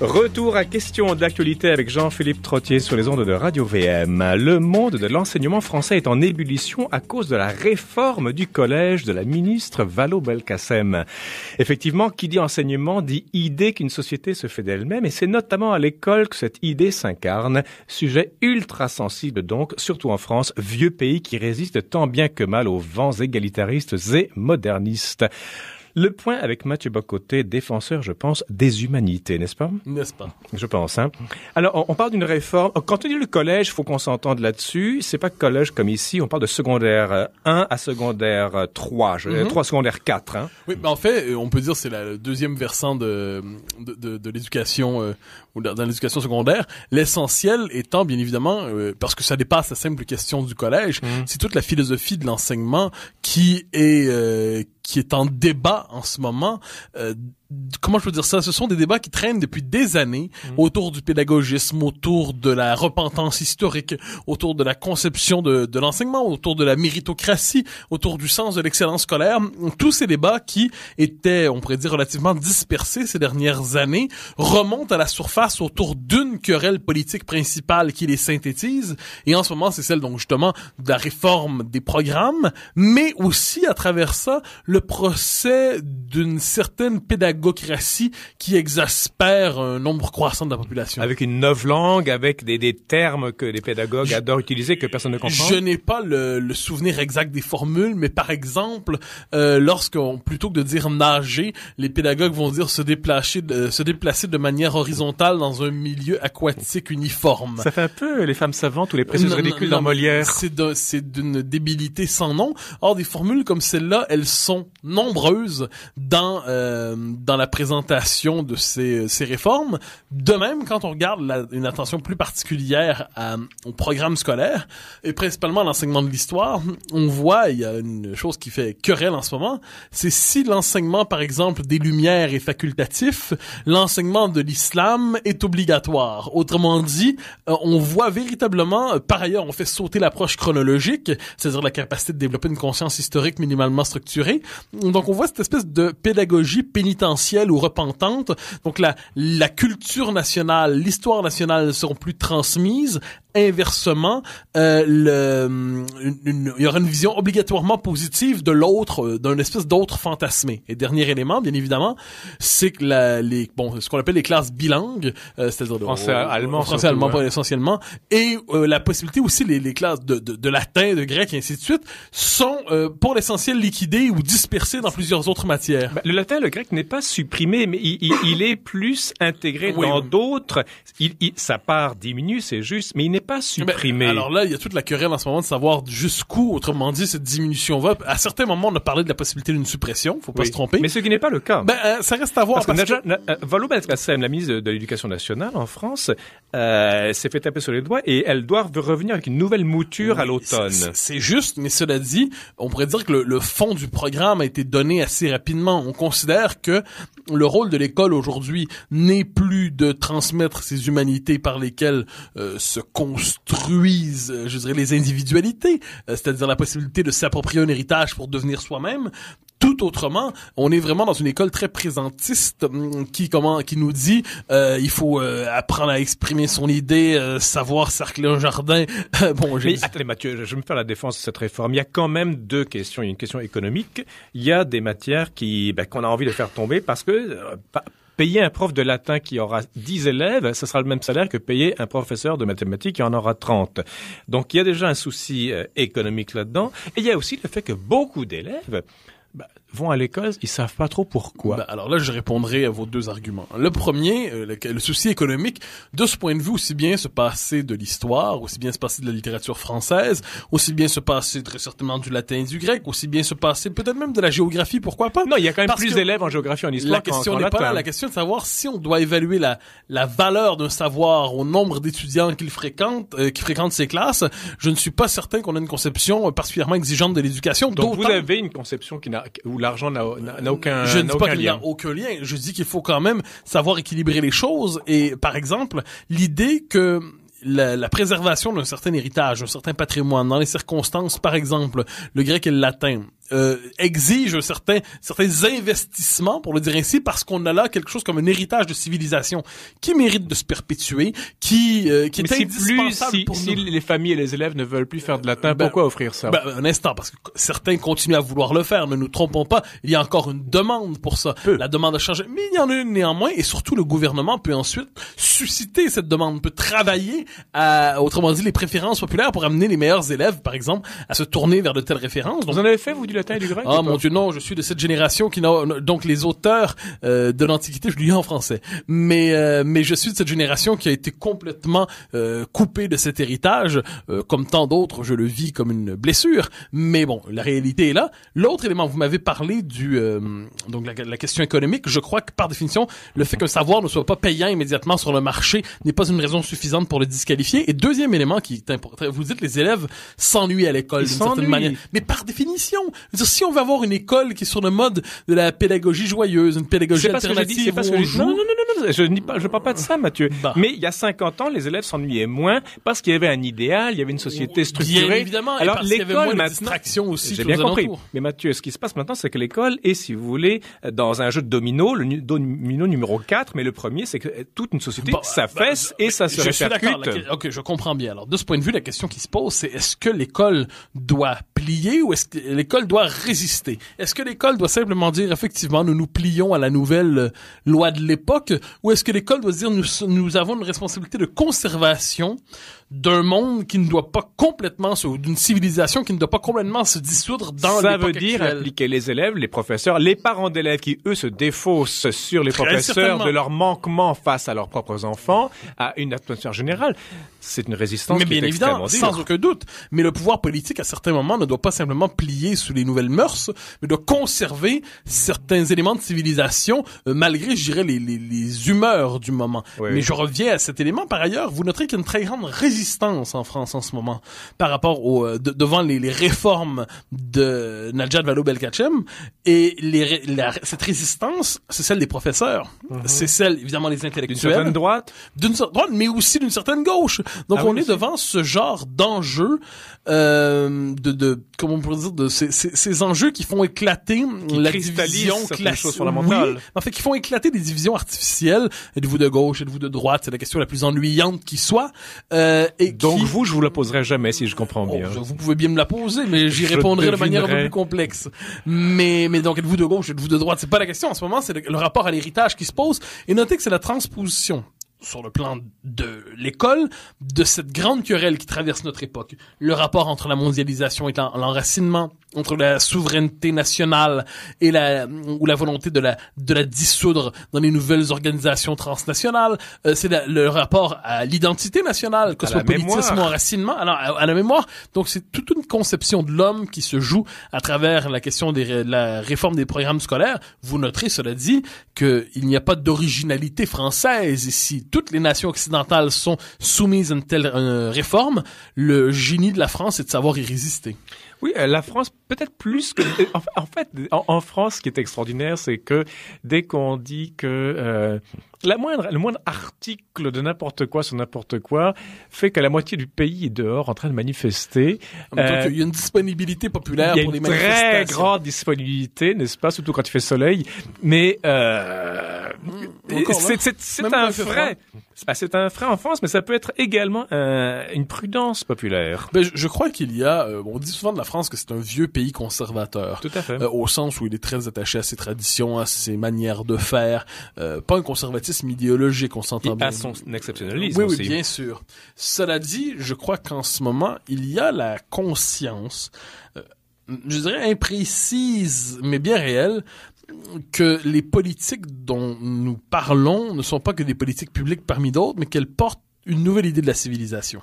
Retour à Questions d'actualité avec Jean-Philippe Trottier sur les ondes de Radio VM. Le monde de l'enseignement français est en ébullition à cause de la réforme du collège de la ministre Vallaud-Belkacem. Effectivement, qui dit enseignement dit idée qu'une société se fait d'elle-même, et c'est notamment à l'école que cette idée s'incarne. Sujet ultra sensible donc, surtout en France, vieux pays qui résiste tant bien que mal aux vents égalitaristes et modernistes. Le point avec Mathieu Bocoté, défenseur, je pense, des humanités, n'est-ce pas? N'est-ce pas? Je pense, hein. Alors, on parle d'une réforme. Quand on dit le collège, il faut qu'on s'entende là-dessus. C'est pas collège comme ici. On parle de secondaire 1 à secondaire 3. 3 secondaire 4, hein. Oui, ben en fait, on peut dire que c'est le deuxième versant de l'éducation, ou dans l'éducation secondaire. L'essentiel étant, bien évidemment, parce que ça dépasse la simple question du collège, c'est toute la philosophie de l'enseignement qui est en débat en ce moment. Comment je peux dire ça? Ce sont des débats qui traînent depuis des années autour du pédagogisme, autour de la repentance historique, autour de la conception de l'enseignement, autour de la méritocratie, autour du sens de l'excellence scolaire. Tous ces débats qui étaient, on pourrait dire, relativement dispersés ces dernières années, remontent à la surface autour d'une querelle politique principale qui les synthétise. Et en ce moment, c'est celle, donc, justement, de la réforme des programmes, mais aussi, à travers ça, le procès d'une certaine pédagogie qui exaspère un nombre croissant de la population. Avec une novlangue, avec des termes que les pédagogues adorent utiliser, que personne ne comprend. Je n'ai pas le souvenir exact des formules, mais par exemple, plutôt que de dire nager, les pédagogues vont dire se déplacer de manière horizontale dans un milieu aquatique uniforme. Ça fait un peu les femmes savantes ou les précieuses ridicules dans Molière. C'est d'une débilité sans nom. Or, des formules comme celle-là, elles sont nombreuses dans la présentation de ces réformes. De même, quand on regarde une attention plus particulière au programme scolaire, et principalement à l'enseignement de l'histoire, on voit, il y a une chose qui fait querelle en ce moment, c'est si l'enseignement, par exemple, des Lumières est facultatif, l'enseignement de l'islam est obligatoire. Autrement dit, on voit véritablement, par ailleurs, on fait sauter l'approche chronologique, c'est-à-dire la capacité de développer une conscience historique minimalement structurée. Donc, on voit cette espèce de pédagogie pénitentielle ou repentante. Donc la culture nationale, l'histoire nationale ne seront plus transmises. Inversement, il y aura une vision obligatoirement positive de l'autre, d'un espèce d'autre fantasmé. Et dernier élément, bien évidemment, c'est que ce qu'on appelle les classes bilingues, c'est-à-dire français-allemand essentiellement, et la possibilité aussi les classes de latin, de grec et ainsi de suite, sont pour l'essentiel liquidées ou dispersées dans plusieurs autres matières. Le latin et le grec n'est pas supprimé, mais il est plus intégré dans d'autres. Sa part diminue, c'est juste, mais il n'est pas supprimé. Alors là, il y a toute la querelle en ce moment de savoir jusqu'où, autrement dit, cette diminution va. À certains moments, on a parlé de la possibilité d'une suppression, faut pas se tromper. Mais ce qui n'est pas le cas. Ça reste à voir. Parce que Vallaud-Belkacem, la ministre de l'Éducation nationale en France, s'est fait taper sur les doigts et elle doit revenir avec une nouvelle mouture à l'automne. C'est juste, mais cela dit, on pourrait dire que le fond du programme a été donné assez rapidement. On considère que le rôle de l'école aujourd'hui n'est plus de transmettre ces humanités par lesquelles se construisent, je dirais, les individualités, c'est-à-dire la possibilité de s'approprier un héritage pour devenir soi-même. Tout autrement, on est vraiment dans une école très présentiste qui nous dit il faut apprendre à exprimer son idée, savoir cercler un jardin. Mais attendez Mathieu, je vais me faire la défense de cette réforme. Il y a quand même deux questions. Il y a une question économique. Il y a des matières qu'on a envie de faire tomber parce que payer un prof de latin qui aura 10 élèves, ce sera le même salaire que payer un professeur de mathématiques qui en aura 30. Donc il y a déjà un souci économique là-dedans. Et il y a aussi le fait que beaucoup d'élèves vont à l'école, ils savent pas trop pourquoi. Alors là, je répondrai à vos deux arguments. Le premier, le souci économique, de ce point de vue, aussi bien se passer de l'histoire, aussi bien se passer de la littérature française, aussi bien se passer très certainement du latin et du grec, aussi bien se passer peut-être même de la géographie, pourquoi pas? Non, il y a quand même plus d'élèves en géographie en histoire qu'en latin. La question est de savoir si on doit évaluer la valeur d'un savoir au nombre d'étudiants qui fréquentent ces classes. Je ne suis pas certain qu'on ait une conception particulièrement exigeante de l'éducation. Donc vous avez une conception où l'argent n'a aucun lien. Je ne dis pas qu'il n'y a aucun lien. Je dis qu'il faut quand même savoir équilibrer les choses. Et par exemple, l'idée que la préservation d'un certain héritage, d'un certain patrimoine, dans les circonstances, par exemple, le grec et le latin, exige certains investissements, pour le dire ainsi, parce qu'on a là quelque chose comme un héritage de civilisation qui mérite de se perpétuer, qui est indispensable pour nous. Si les familles et les élèves ne veulent plus faire de latin, pourquoi offrir ça? Un instant, parce que certains continuent à vouloir le faire, ne nous trompons pas, il y a encore une demande pour ça. La demande a changé, mais il y en a une néanmoins, et surtout le gouvernement peut ensuite susciter cette demande, peut travailler à, autrement dit, les préférences populaires pour amener les meilleurs élèves, par exemple, à se tourner vers de telles références. Donc, vous en avez fait, vous, du latin et du grec? Ah, mon Dieu, non, je suis de cette génération qui n'a, donc les auteurs de l'Antiquité, je lis en français. Mais je suis de cette génération qui a été complètement coupée de cet héritage, comme tant d'autres, je le vis comme une blessure. Mais bon, la réalité est là. L'autre élément, vous m'avez parlé donc la question économique. Je crois que par définition, le fait qu'un savoir ne soit pas payant immédiatement sur le marché n'est pas une raison suffisante pour le disqualifier. Et deuxième élément qui est important, vous dites les élèves s'ennuient à l'école d'une certaine manière. Mais par définition, si on veut avoir une école qui est sur le mode de la pédagogie joyeuse, une pédagogie alternative, c'est pas ce que je dis. Non, je parle pas de ça, Mathieu. Mais il y a 50 ans, les élèves s'ennuyaient moins parce qu'il y avait un idéal, il y avait une société structurée. Bien évidemment. Alors l'école, maintenant, distraction aussi. J'ai bien compris. Mais Mathieu, ce qui se passe maintenant, c'est que l'école est, si vous voulez, dans un jeu de domino, le domino numéro 4, mais le premier, c'est que toute une société s'affaisse et ça se répercute. Ok, je comprends bien. Alors, de ce point de vue, la question qui se pose, c'est est-ce que l'école doit plier ou est-ce que l'école doit résister? Est-ce que l'école doit simplement dire, effectivement, nous nous plions à la nouvelle loi de l'époque, ou est-ce que l'école doit dire, nous avons une responsabilité de conservation d'un monde qui ne doit pas complètement d'une civilisation qui ne doit pas complètement se dissoudre dans l'époque actuelle. Ça veut dire impliquer les élèves, les professeurs, les parents d'élèves qui, eux, se défaussent sur les professeurs de leur manquement face à leurs propres enfants, à une atmosphère générale. C'est une résistance qui est extrêmement dure. Sans aucun doute. Mais le pouvoir politique, à certains moments, ne doit pas simplement plier sous les nouvelles mœurs, mais doit conserver certains éléments de civilisation, malgré, je dirais, les humeurs du moment. Oui, mais je reviens à cet élément. Par ailleurs, vous noterez qu'il y a une très grande résistance en France en ce moment par rapport devant les réformes de Najat Vallaud-Belkacem, et cette résistance, c'est celle des professeurs, c'est celle évidemment des intellectuels, d'une certaine droite, mais aussi d'une certaine gauche. Donc on est devant ce genre d'enjeux comment on pourrait dire, de ces enjeux qui font éclater la division classique, en fait qui font éclater des divisions artificielles. Êtes-vous de gauche, êtes-vous de droite? C'est la question la plus ennuyante qui soit. Et donc je vous la poserai jamais si je comprends bien. Vous pouvez bien me la poser, mais j'y répondrai de manière un peu plus complexe. Mais donc êtes-vous de gauche, êtes-vous de droite? C'est pas la question en ce moment, c'est le rapport à l'héritage qui se pose. Et notez que c'est la transposition sur le plan de l'école, de cette grande querelle qui traverse notre époque. Le rapport entre la mondialisation et l'enracinement, entre la souveraineté nationale et la volonté de la dissoudre dans les nouvelles organisations transnationales. C'est le rapport à l'identité nationale, cosmopolitisme, enracinement, alors à la mémoire. Donc c'est toute une conception de l'homme qui se joue à travers la question de la réforme des programmes scolaires. Vous noterez, cela dit, qu'il n'y a pas d'originalité française ici. Toutes les nations occidentales sont soumises à une telle réforme. Le génie de la France est de savoir y résister. Oui, la France, peut-être plus que... En France, ce qui est extraordinaire, c'est que dès qu'on dit que le moindre article de n'importe quoi sur n'importe quoi fait que la moitié du pays est dehors en train de manifester. Donc, il y a une disponibilité populaire pour les manifestations. Il y a une très grande disponibilité, n'est-ce pas, surtout quand il fait soleil. Mais c'est un frais. C'est un frais en France, mais ça peut être également une prudence populaire. Je crois qu'il y a... on dit souvent de la France que c'est un vieux pays conservateur. Tout à fait. Au sens où il est très attaché à ses traditions, à ses manières de faire. Pas un conservatisme idéologique, on s'entend bien. Et à son exceptionnalisme aussi. Oui, bien sûr. Cela dit, je crois qu'en ce moment, il y a la conscience, je dirais imprécise, mais bien réelle, que les politiques dont nous parlons ne sont pas que des politiques publiques parmi d'autres, mais qu'elles portent une nouvelle idée de la civilisation.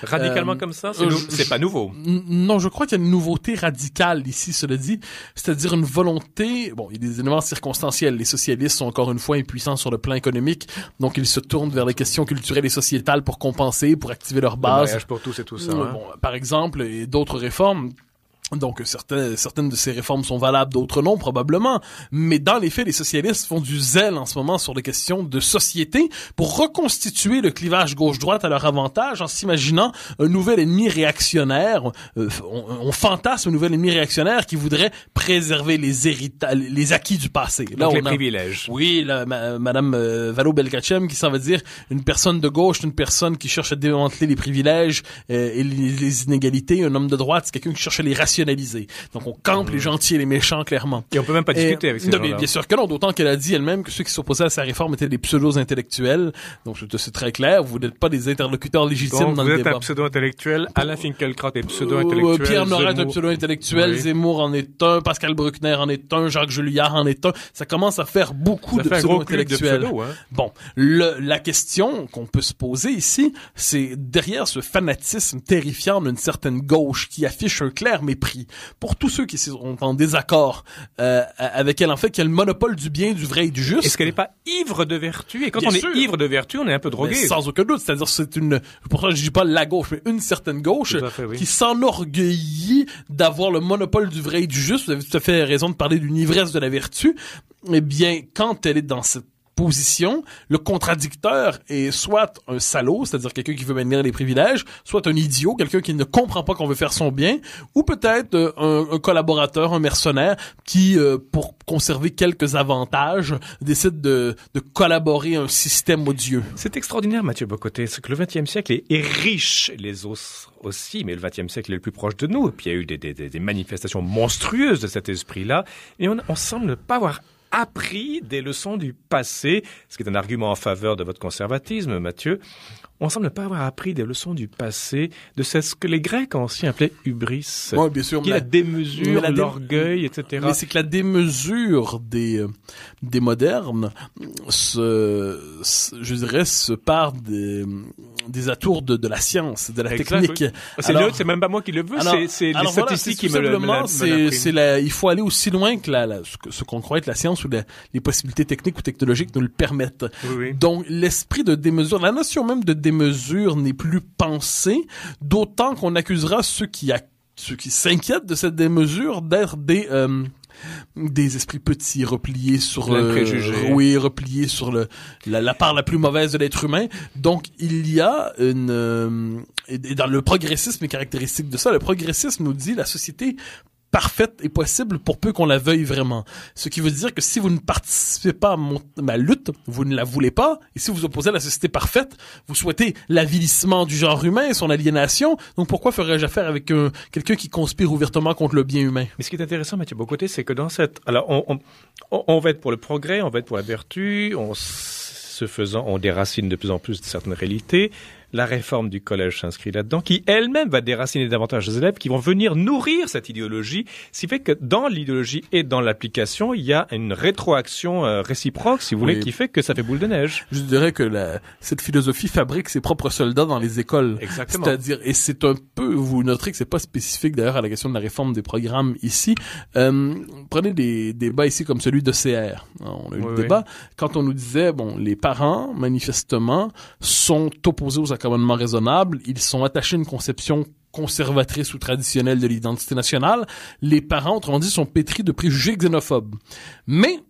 Radicalement comme ça, c'est pas nouveau. Non, je crois qu'il y a une nouveauté radicale ici, cela dit, c'est-à-dire une volonté, bon, il y a des éléments circonstanciels. Les socialistes sont encore une fois impuissants sur le plan économique, donc ils se tournent vers les questions culturelles et sociétales pour compenser, pour activer leur base. Le mariage pour tous et tout ça. Bon, par exemple, et d'autres réformes. Donc certaines de ces réformes sont valables, d'autres non probablement, mais dans les faits, les socialistes font du zèle en ce moment sur les questions de société pour reconstituer le clivage gauche-droite à leur avantage en s'imaginant un nouvel ennemi réactionnaire. On fantasme un nouvel ennemi réactionnaire qui voudrait préserver les acquis du passé. Là, donc les privilèges. Oui, Madame Vallaud-Belkacem qui s'en va dire une personne de gauche, une personne qui cherche à démanteler les privilèges et les inégalités. Un homme de droite, c'est quelqu'un qui cherche à les rationaliser. Donc on campe les gentils et les méchants clairement. Et on peut même pas discuter avec ces gens-là. Bien sûr que non, d'autant qu'elle a dit elle-même que ceux qui s'opposaient à sa réforme étaient des pseudo-intellectuels. Donc c'est très clair, vous n'êtes pas des interlocuteurs légitimes donc, dans le débat. Vous êtes un pseudo-intellectuel, Alain Finkielkraut est pseudo-intellectuel, Pierre Nora est un pseudo-intellectuel, oui. Zemmour en est un, Pascal Bruckner en est un, Jacques Julliard en est un. Ça commence à faire beaucoup de pseudo-intellectuels. Pseudo, hein. Bon, la question qu'on peut se poser ici, c'est derrière ce fanatisme terrifiant d'une certaine gauche qui affiche un clair mépris pour tous ceux qui sont en désaccord avec elle, en fait, qui a le monopole du bien, du vrai et du juste. Est-ce qu'elle n'est pas ivre de vertu? Et quand bien on sûr. est ivre de vertu, on est un peu drogué. Mais sans aucun doute. C'est-à-dire, pour ça, je dis pas la gauche, mais une certaine gauche fait, oui. qui s'enorgueillit d'avoir le monopole du vrai et du juste. Vous avez tout à fait raison de parler d'une ivresse de la vertu. Eh bien, quand elle est dans cette position, le contradicteur est soit un salaud, c'est-à-dire quelqu'un qui veut maintenir les privilèges, soit un idiot, quelqu'un qui ne comprend pas qu'on veut faire son bien, ou peut-être un collaborateur, un mercenaire qui, pour conserver quelques avantages, décide de collaborer à un système odieux. C'est extraordinaire, Mathieu Bocoté, c'est que le XXe siècle est riche, les os aussi, mais le XXe siècle est le plus proche de nous, et puis il y a eu des manifestations monstrueuses de cet esprit-là, et on semble pas avoir appris des leçons du passé, ce qui est un argument en faveur de votre conservatisme, Mathieu. On semble pas avoir appris des leçons du passé, de ce que les Grecs anciens appelaient hubris, ouais, bien sûr, qui est la démesure, l'orgueil, etc. Mais c'est que la démesure des modernes je dirais, se part des atours de la science, de la technique. Oui. C'est même pas moi qui le veux, c'est les statistiques qui me l'apprennent. Il faut aller aussi loin que ce qu'on croit être la science ou les possibilités techniques ou technologiques nous le permettent. Oui. Donc, l'esprit de démesure, la notion même de démesure n'est plus pensée, d'autant qu'on accusera ceux qui s'inquiètent de cette démesure d'être des esprits petits repliés sur repliés sur la part la plus mauvaise de l'être humain. Donc il y a et dans le progressisme est caractéristique de ça. Le progressisme nous dit la société parfaite est possible pour peu qu'on la veuille vraiment. Ce qui veut dire que si vous ne participez pas à ma lutte, vous ne la voulez pas, et si vous opposez à la société parfaite, vous souhaitez l'avilissement du genre humain, son aliénation, donc pourquoi ferais-je affaire avec quelqu'un qui conspire ouvertement contre le bien humain? Mais ce qui est intéressant, Mathieu Bocoté, c'est que dans alors on va être pour le progrès, on va être pour la vertu, ce faisant, on déracine de plus en plus de certaines réalités. La réforme du collège s'inscrit là-dedans, qui elle-même va déraciner davantage les élèves qui vont venir nourrir cette idéologie. Ce qui fait que dans l'idéologie et dans l'application, il y a une rétroaction réciproque, si vous voulez, qui fait que ça fait boule de neige. Je dirais que cette philosophie fabrique ses propres soldats dans les écoles. Exactement. C'est-à-dire, et c'est un peu, vous noterez que c'est pas spécifique d'ailleurs à la question de la réforme des programmes ici. Prenez des débats ici comme celui de CR. On a eu le débat. Quand on nous disait, les parents, manifestement, sont opposés aux accommodements raisonnables, ils sont attachés à une conception conservatrice ou traditionnelle de l'identité nationale. Les parents, autrement dit, sont pétris de préjugés xénophobes. Mais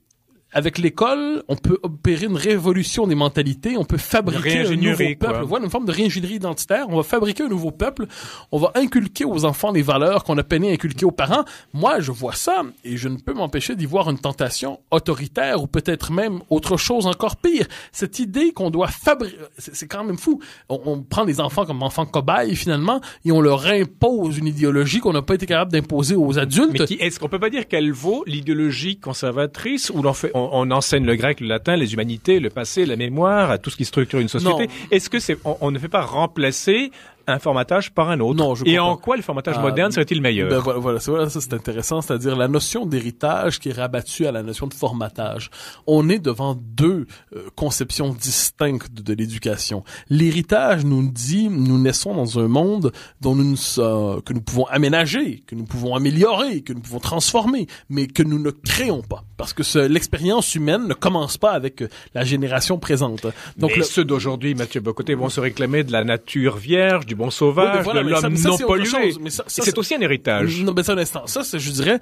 avec l'école, on peut opérer une révolution des mentalités, on peut fabriquer un nouveau peuple. Voilà, une forme de réingénierie identitaire. On va fabriquer un nouveau peuple, on va inculquer aux enfants les valeurs qu'on a peiné à inculquer aux parents. Moi, je vois ça, et je ne peux m'empêcher d'y voir une tentation autoritaire, ou peut-être même autre chose encore pire. Cette idée qu'on doit fabriquer, c'est quand même fou. On prend les enfants comme enfants cobayes, finalement, et on leur impose une idéologie qu'on n'a pas été capable d'imposer aux adultes. Mais est-ce qu'on peut pas dire qu'elle vaut l'idéologie conservatrice, où on enseigne le grec, le latin, les humanités, le passé, la mémoire, tout ce qui structure une société. Non. Est-ce que on ne fait pas remplacer un formatage par un autre? Non, je crois Et pas. En quoi le formatage moderne serait-il meilleur? Voilà, ça c'est intéressant, c'est-à-dire la notion d'héritage qui est rabattue à la notion de formatage. On est devant deux conceptions distinctes de l'éducation. L'héritage nous dit, nous naissons dans un monde dont que nous pouvons aménager, que nous pouvons améliorer, que nous pouvons transformer, mais que nous ne créons pas. Parce que l'expérience humaine ne commence pas avec la génération présente. Donc ceux d'aujourd'hui, Mathieu Bocoté, vont se réclamer de la nature vierge, du bon sauvage, voilà, de l'homme non pollué. Mais c'est aussi un héritage. Non, mais ça, un instant. Ça, je dirais,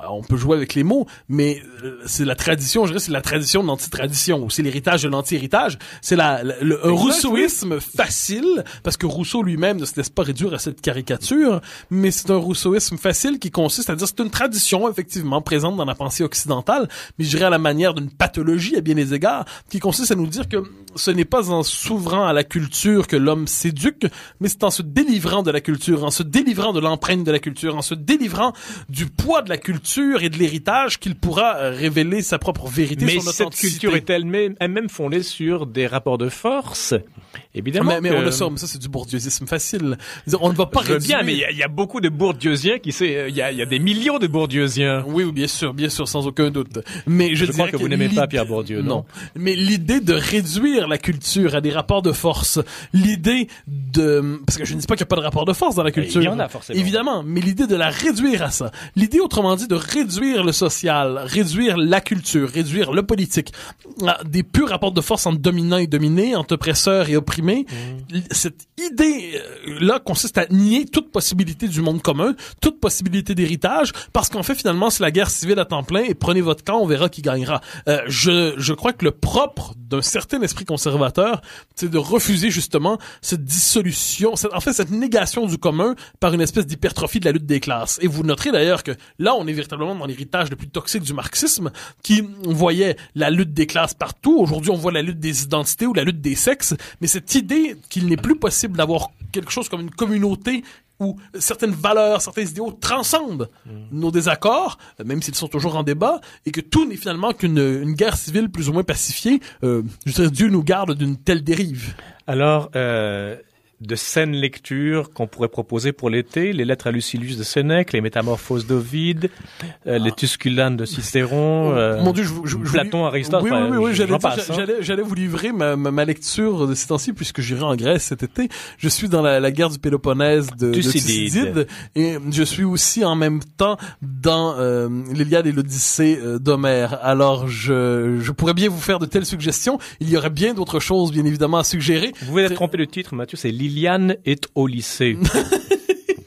on peut jouer avec les mots, mais c'est la tradition, je dirais, c'est la tradition de l'anti-tradition, ou c'est l'héritage de l'anti-héritage. C'est un rousseauisme facile, parce que Rousseau lui-même ne se laisse pas réduire à cette caricature, mais c'est un rousseauisme facile qui consiste à dire c'est une tradition, effectivement, présente dans la pensée occidentale, mais je dirais à la manière d'une pathologie à bien des égards, qui consiste à nous dire que ce n'est pas en s'ouvrant à la culture que l'homme s'éduque, mais c'est en se délivrant de la culture, en se délivrant de l'empreinte de la culture, en se délivrant du poids de la culture et de l'héritage qu'il pourra révéler sa propre vérité, mais son authenticité. Mais cette culture est elle-même fondée sur des rapports de force, évidemment. Mais on a ça c'est du bourdieusisme facile. On ne va pas réduire... Bien, mais il y a beaucoup de bourdieusiens il y a des millions de bourdieusiens. Oui, bien sûr, sans aucun doute. Mais je crois que vous n'aimez pas Pierre Bourdieu, non? Mais l'idée de réduire la culture à des rapports de force, l'idée de... Parce que je ne dis pas qu'il n'y a pas de rapport de force dans la culture. Il y en a forcément. Évidemment, mais l'idée de la réduire à ça. L'idée, autrement dit, de réduire le social, réduire la culture, réduire le politique à des purs rapports de force entre dominant et dominé, entre oppresseur et opprimé. Cette idée-là consiste à nier toute possibilité du monde commun, toute possibilité d'héritage, parce qu'en fait, finalement, c'est la guerre civile à temps plein et prenez votre camp, on verra qui gagnera. Je crois que le propre d'un certain esprit conservateur, c'est de refuser justement cette dissolution, cette négation du commun par une espèce d'hypertrophie de la lutte des classes. Et vous noterez d'ailleurs que là, on est véritablement dans l'héritage le plus toxique du marxisme, qui voyait la lutte des classes partout. Aujourd'hui, on voit la lutte des identités ou la lutte des sexes, mais cette idée qu'il n'est plus possible d'avoir quelque chose comme une communauté où certaines valeurs, certains idéaux transcendent nos désaccords, même s'ils sont toujours en débat, et que tout n'est finalement qu'une guerre civile plus ou moins pacifiée. Je dirais, Dieu nous garde d'une telle dérive. Alors, de saines lectures qu'on pourrait proposer pour l'été, les lettres à Lucilius de Sénèque, les Métamorphoses d'Ovide, les Tusculanes de Cicéron, mon Dieu, Platon, Aristote. Oui, j'allais vous livrer ma lecture de ces temps-ci, puisque j'irai en Grèce cet été. Je suis dans la guerre du Péloponnèse de Thucydide, et je suis aussi en même temps dans l'Iliade et l'Odyssée d'Homère. Alors, je pourrais bien vous faire de telles suggestions. Il y aurait bien d'autres choses, bien évidemment, à suggérer. Vous pouvez tromper le titre, Mathieu, c'est Liliane est au lycée.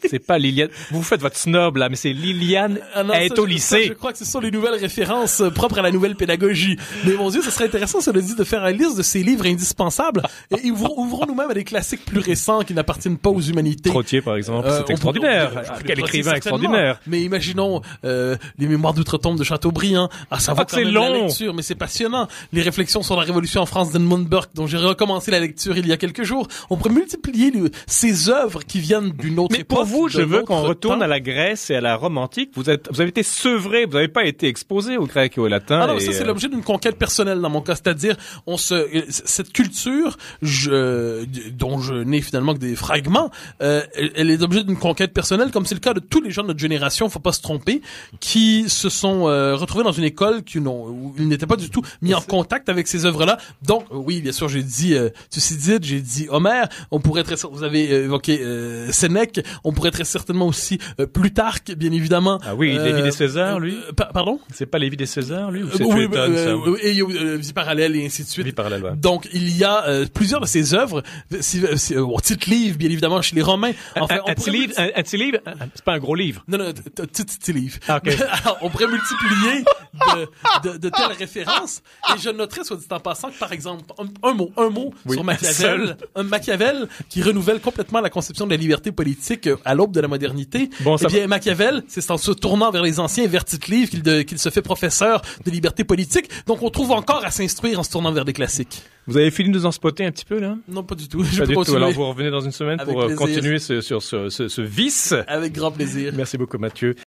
C'est pas Liliane. Vous faites votre snob, là, mais c'est Liliane est au lycée. Je crois que ce sont les nouvelles références propres à la nouvelle pédagogie. Mais mon Dieu, ce serait intéressant, cela dit, de faire une liste de ces livres indispensables et ouvrons nous-mêmes à des classiques plus récents qui n'appartiennent pas aux humanités. Trottier, par exemple, c'est extraordinaire. Quel écrivain extraordinaire. Mais imaginons, les mémoires d'outre-tombe de Chateaubriand. Ça vaut quand même la lecture, mais c'est passionnant. Les réflexions sur la Révolution en France d'Edmund Burke, dont j'ai recommencé la lecture il y a quelques jours. On pourrait multiplier ces œuvres qui viennent d'une autre époque. Je veux qu'on retourne à la Grèce et à la Rome antique. Vous avez été sevré, vous n'avez pas été exposé au grec et au latin. Ah non, ça c'est l'objet d'une conquête personnelle dans mon cas, c'est-à-dire cette culture dont je n'ai finalement que des fragments, elle est l'objet d'une conquête personnelle, comme c'est le cas de tous les gens de notre génération, faut pas se tromper, qui se sont retrouvés dans une école où ils n'étaient pas du tout mis en contact avec ces œuvres-là. Donc oui, bien sûr, j'ai dit Thucydide, j'ai dit Homère, on pourrait vous avez évoqué Sénèque, on pourrait très certainement aussi Plutarque, bien évidemment. Ah oui, Lévi des Césars, lui. Pardon? C'est pas Lévi des Césars, lui, ou c'est oui, ça? Et il y a Vie parallèle et ainsi de suite. Vie parallèle, ouais. Donc il y a plusieurs de ces œuvres, titre livre, bien évidemment, chez les Romains. Enfin, un petit livre, c'est pas un gros livre. Non, petit livre. Ah, okay. Alors, on pourrait multiplier de telles références. Et je noterais, soit dit en passant, que par exemple, un mot sur Machiavel, un Machiavel qui renouvelle complètement la conception de la liberté politique à l'aube de la modernité. Bon, eh bien, Machiavel, c'est en se tournant vers les anciens et vers Tite-Livre qu'il se fait professeur de liberté politique. Donc, on trouve encore à s'instruire en se tournant vers des classiques. Vous avez fini de nous en spotter un petit peu, là? Non, pas du tout. Pas du tout. Alors, vous revenez dans une semaine avec pour plaisir. continuer sur ce vice. Avec grand plaisir. Merci beaucoup, Mathieu.